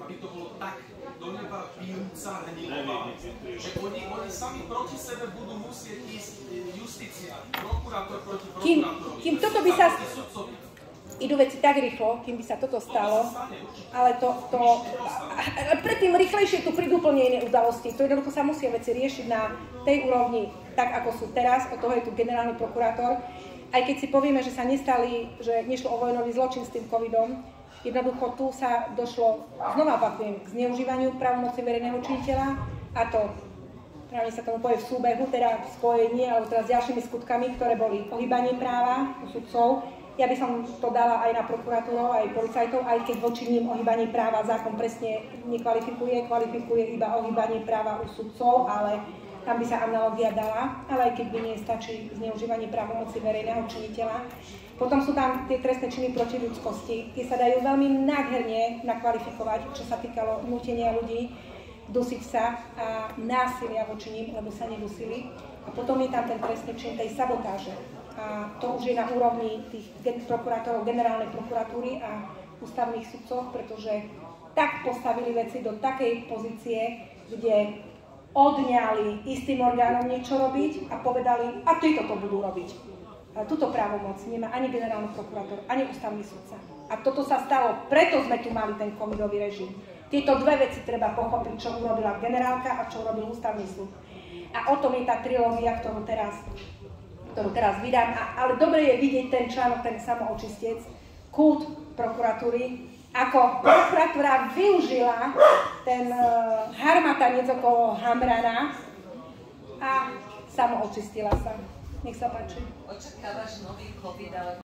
aby to bolo tak do neba bijúca hnilova, že oni sami proti sebe budú musieť ísť justícia, prokurátor proti prokurátorovi. Kým toto by sa... Idú veci tak rýchlo, kým by sa toto stalo, ale predtým rýchlejšie tu prídu úplne iné udalosti. To jednoducho sa musia veci riešiť na tej úrovni, tak ako sú teraz, od toho je tu generálny prokurátor. Aj keď si povieme, že sa nestali, že nešlo o vojnový zločin s tým covidom, jednoducho tu sa došlo, znova opakujem, k zneužívaniu právomoci verejného činiteľa, a to, právne sa tomu povie v súbehu, teda v spojení, alebo teda s ďalšími skutkami, ktoré boli ohýbanie práva u sudcov. Ja by som to dala aj na prokuratúrov, aj policajtov, aj keď voči ním ohýbanie práva zákon presne nekvalifikuje, kvalifikuje iba ohýbanie práva u sudcov, ale tam by sa analogia dala, ale aj keď by nestačí zneužívanie právomoci verejného činiteľa. Potom sú tam tie trestné činy proti ľudskosti, tie sa dajú veľmi nádherne nakvalifikovať, čo sa týkalo nútenia ľudí, dusiť sa a násilia voči ním, lebo sa nedusili. A potom je tam ten trestný čin tej sabotáže. A to už je na úrovni tých prokurátorov, generálnej prokuratúry a ústavných sudcov, pretože tak postavili veci do takej pozície, kde odňali istým orgánom niečo robiť a povedali, a títo to budú robiť. Ale túto právomoc nemá ani generálny prokurátor, ani ústavný sudca. A toto sa stalo, preto sme tu mali ten covidový režim. Tieto dve veci treba pochopiť, čo urobila generálka a čo urobil ústavný súd. A o tom je tá trilógia, ktorú teraz vydám, ale dobre je vidieť ten článok, ten samoočistec, kult prokuratúry, ako prokuratúra využila ten harmatanec okolo Hamrana a samoočistila sa. Nech sa páči. Očakávaš nový COVID, ale